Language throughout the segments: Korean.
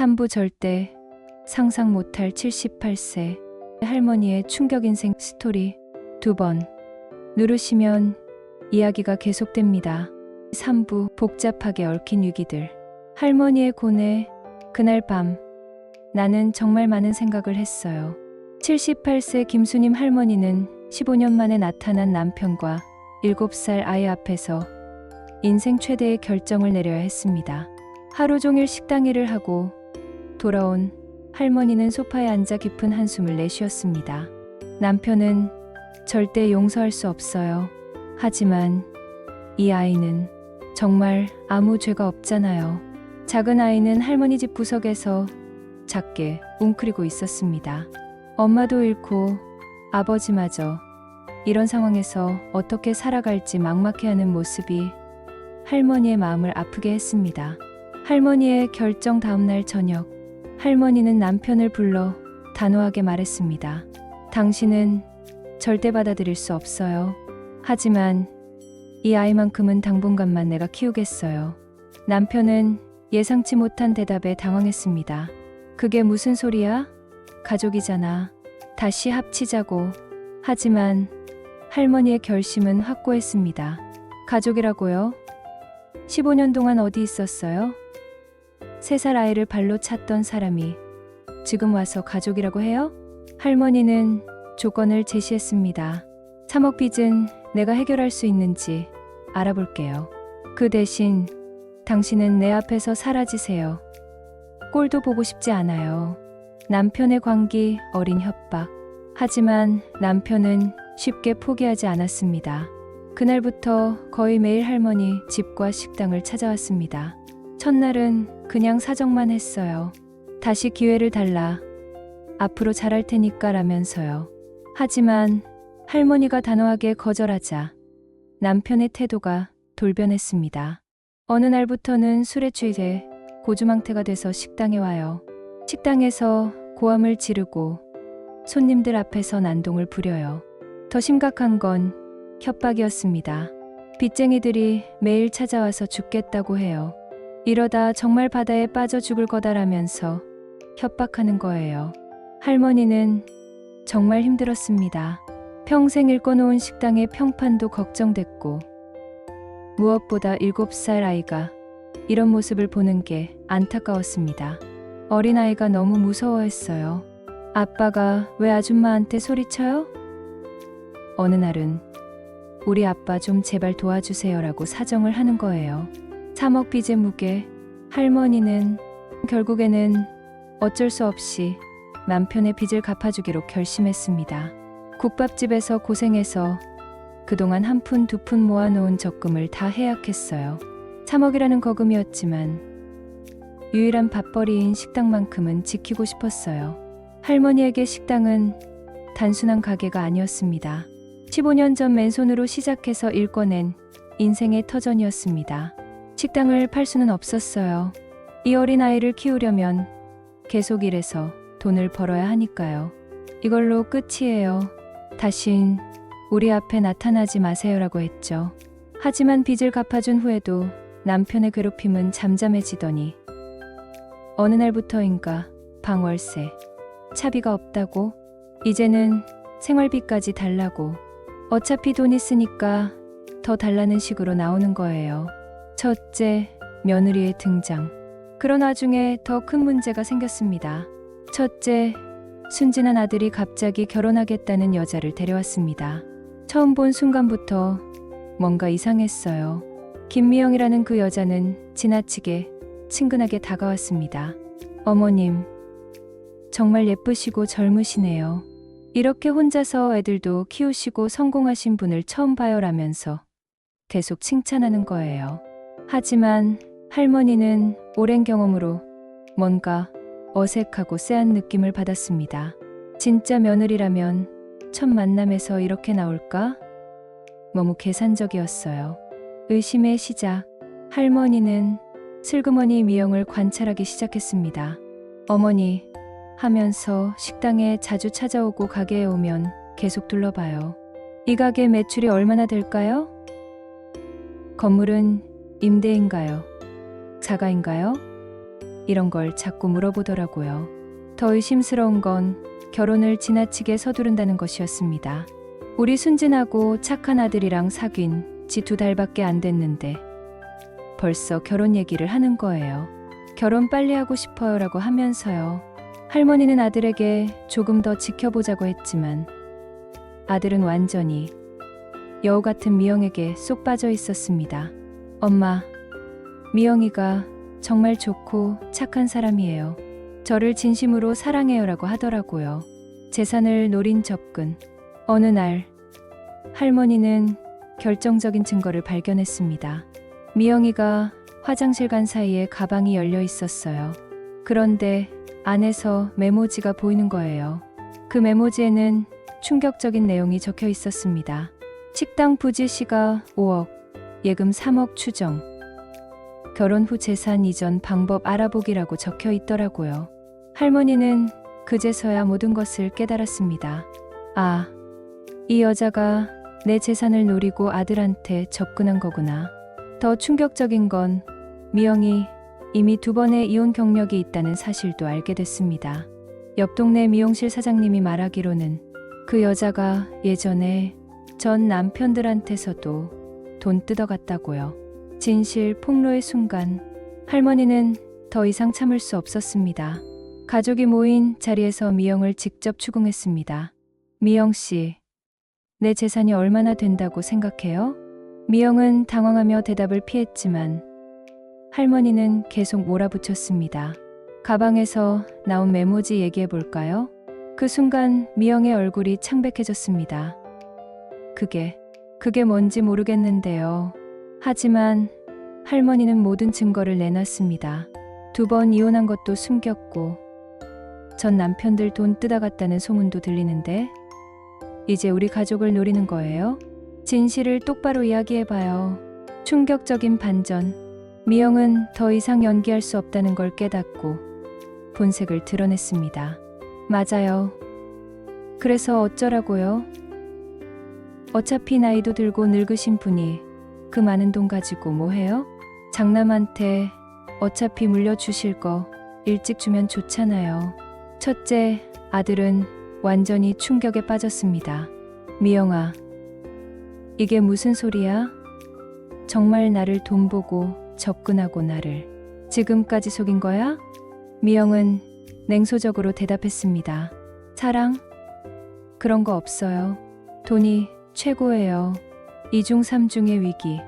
3부 절대 상상 못할 78세 할머니의 충격 인생 스토리 2번 누르시면 이야기가 계속됩니다. 3부 복잡하게 얽힌 위기들 할머니의 고뇌 그날 밤 나는 정말 많은 생각을 했어요. 78세 김수님 할머니는 15년 만에 나타난 남편과 7살 아이 앞에서 인생 최대의 결정을 내려야 했습니다. 하루 종일 식당 일을 하고 돌아온 할머니는 소파에 앉아 깊은 한숨을 내쉬었습니다. 남편은 절대 용서할 수 없어요. 하지만 이 아이는 정말 아무 죄가 없잖아요. 작은 아이는 할머니 집 구석에서 작게 웅크리고 있었습니다. 엄마도 잃고 아버지마저 이런 상황에서 어떻게 살아갈지 막막해하는 모습이 할머니의 마음을 아프게 했습니다. 할머니의 결정 다음 날 저녁 할머니는 남편을 불러 단호하게 말했습니다. 당신은 절대 받아들일 수 없어요. 하지만 이 아이만큼은 당분간만 내가 키우겠어요. 남편은 예상치 못한 대답에 당황했습니다. 그게 무슨 소리야? 가족이잖아. 다시 합치자고. 하지만 할머니의 결심은 확고했습니다. 가족이라고요? 15년 동안 어디 있었어요? 3살 아이를 발로 찼던 사람이 지금 와서 가족이라고 해요? 할머니는 조건을 제시했습니다. 3억 빚은 내가 해결할 수 있는지 알아볼게요. 그 대신 당신은 내 앞에서 사라지세요. 꼴도 보고 싶지 않아요. 남편의 광기 어린 협박. 하지만 남편은 쉽게 포기하지 않았습니다. 그날부터 거의 매일 할머니 집과 식당을 찾아왔습니다. 첫날은 그냥 사정만 했어요. 다시 기회를 달라. 앞으로 잘할 테니까 라면서요. 하지만 할머니가 단호하게 거절하자 남편의 태도가 돌변했습니다. 어느 날부터는 술에 취해 고주망태가 돼서 식당에 와요. 식당에서 고함을 지르고 손님들 앞에서 난동을 부려요. 더 심각한 건 협박이었습니다. 빚쟁이들이 매일 찾아와서 죽겠다고 해요. 이러다 정말 바다에 빠져 죽을 거다라면서 협박하는 거예요. 할머니는 정말 힘들었습니다. 평생 일궈놓은 식당의 평판도 걱정됐고 무엇보다 7살 아이가 이런 모습을 보는 게 안타까웠습니다. 어린아이가 너무 무서워했어요. 아빠가 왜 아줌마한테 소리쳐요? 어느 날은 우리 아빠 좀 제발 도와주세요라고 사정을 하는 거예요. 3억 빚의 무게, 할머니는 결국에는 어쩔 수 없이 남편의 빚을 갚아주기로 결심했습니다. 국밥집에서 고생해서 그동안 한 푼 두 푼 모아놓은 적금을 다 해약했어요. 3억이라는 거금이었지만 유일한 밥벌이인 식당만큼은 지키고 싶었어요. 할머니에게 식당은 단순한 가게가 아니었습니다. 15년 전 맨손으로 시작해서 일궈낸 인생의 터전이었습니다. 식당을 팔 수는 없었어요. 이 어린 아이를 키우려면 계속 일해서 돈을 벌어야 하니까요. 이걸로 끝이에요. 다신 우리 앞에 나타나지 마세요라고 했죠. 하지만 빚을 갚아준 후에도 남편의 괴롭힘은 잠잠해지더니 어느 날부터인가 방월세, 차비가 없다고 이제는 생활비까지 달라고 어차피 돈 있으니까 더 달라는 식으로 나오는 거예요. 첫째, 며느리의 등장. 그런 와중에 더 큰 문제가 생겼습니다. 첫째, 순진한 아들이 갑자기 결혼하겠다는 여자를 데려왔습니다. 처음 본 순간부터 뭔가 이상했어요. 김미영이라는 그 여자는 지나치게 친근하게 다가왔습니다. 어머님, 정말 예쁘시고 젊으시네요. 이렇게 혼자서 애들도 키우시고 성공하신 분을 처음 봐요라면서 계속 칭찬하는 거예요. 하지만 할머니는 오랜 경험으로 뭔가 어색하고 쎄한 느낌을 받았습니다. 진짜 며느리라면 첫 만남에서 이렇게 나올까? 너무 계산적이었어요. 의심의 시작. 할머니는 슬그머니 미영을 관찰하기 시작했습니다. 어머니 하면서 식당에 자주 찾아오고 가게에 오면 계속 둘러봐요. 이 가게 매출이 얼마나 될까요? 건물은 임대인가요? 자가인가요? 이런 걸 자꾸 물어보더라고요. 더 의심스러운 건 결혼을 지나치게 서두른다는 것이었습니다. 우리 순진하고 착한 아들이랑 사귄 지 2달밖에 안 됐는데 벌써 결혼 얘기를 하는 거예요. 결혼 빨리 하고 싶어요라고 하면서요. 할머니는 아들에게 조금 더 지켜보자고 했지만 아들은 완전히 여우 같은 미영에게 쏙 빠져 있었습니다. 엄마, 미영이가 정말 좋고 착한 사람이에요. 저를 진심으로 사랑해요라고 하더라고요. 재산을 노린 접근. 어느 날 할머니는 결정적인 증거를 발견했습니다. 미영이가 화장실 간 사이에 가방이 열려 있었어요. 그런데 안에서 메모지가 보이는 거예요. 그 메모지에는 충격적인 내용이 적혀 있었습니다. 식당 부지 시가 5억, 예금 3억 추정. 결혼 후 재산 이전 방법 알아보기라고 적혀 있더라고요. 할머니는 그제서야 모든 것을 깨달았습니다. 아, 이 여자가 내 재산을 노리고 아들한테 접근한 거구나. 더 충격적인 건 미영이 이미 2번의 이혼 경력이 있다는 사실도 알게 됐습니다. 옆 동네 미용실 사장님이 말하기로는 그 여자가 예전에 전 남편들한테서도 돈 뜯어갔다고요. 진실 폭로의 순간 할머니는 더 이상 참을 수 없었습니다. 가족이 모인 자리에서 미영을 직접 추궁했습니다. 미영 씨, 내 재산이 얼마나 된다고 생각해요? 미영은 당황하며 대답을 피했지만 할머니는 계속 몰아붙였습니다. 가방에서 나온 메모지 얘기해 볼까요? 그 순간 미영의 얼굴이 창백해졌습니다. 그게 뭔지 모르겠는데요. 하지만 할머니는 모든 증거를 내놨습니다. 2번 이혼한 것도 숨겼고 전 남편들 돈 뜯어갔다는 소문도 들리는데 이제 우리 가족을 노리는 거예요? 진실을 똑바로 이야기해봐요. 충격적인 반전. 미영은 더 이상 연기할 수 없다는 걸 깨닫고 본색을 드러냈습니다. 맞아요. 그래서 어쩌라고요? 어차피 나이도 들고 늙으신 분이 그 많은 돈 가지고 뭐 해요? 장남한테 어차피 물려주실 거 일찍 주면 좋잖아요. 첫째, 아들은 완전히 충격에 빠졌습니다. 미영아, 이게 무슨 소리야? 정말 나를 돈 보고 접근하고 나를 지금까지 속인 거야? 미영은 냉소적으로 대답했습니다. 사랑? 그런 거 없어요. 돈이 최고예요. 2중 3중의 위기.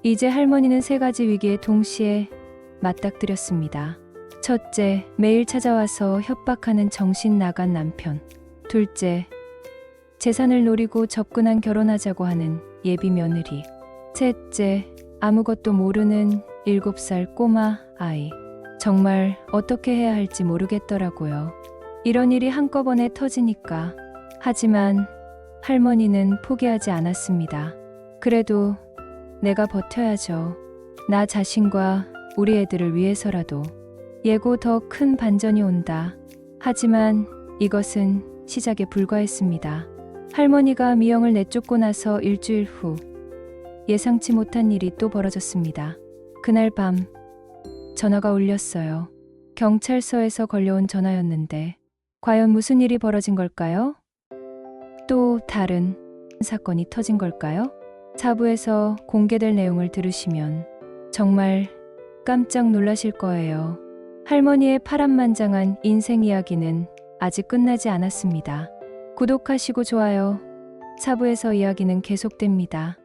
이제 할머니는 3가지 위기에 동시에 맞닥뜨렸습니다. 첫째, 매일 찾아와서 협박하는 정신 나간 남편. 둘째, 재산을 노리고 접근한 결혼하자고 하는 예비 며느리. 셋째, 아무것도 모르는 7살 꼬마 아이. 정말 어떻게 해야 할지 모르겠더라고요. 이런 일이 한꺼번에 터지니까. 하지만 할머니는 포기하지 않았습니다. 그래도 내가 버텨야죠. 나 자신과 우리 애들을 위해서라도. 예고 더 큰 반전이 온다. 하지만 이것은 시작에 불과했습니다. 할머니가 미영을 내쫓고 나서 일주일 후 예상치 못한 일이 또 벌어졌습니다. 그날 밤 전화가 울렸어요. 경찰서에서 걸려온 전화였는데 과연 무슨 일이 벌어진 걸까요? 또 다른 사건이 터진 걸까요? 사부에서 공개될 내용을 들으시면 정말 깜짝 놀라실 거예요. 할머니의 파란만장한 인생 이야기는 아직 끝나지 않았습니다. 구독하시고 좋아요. 사부에서 이야기는 계속됩니다.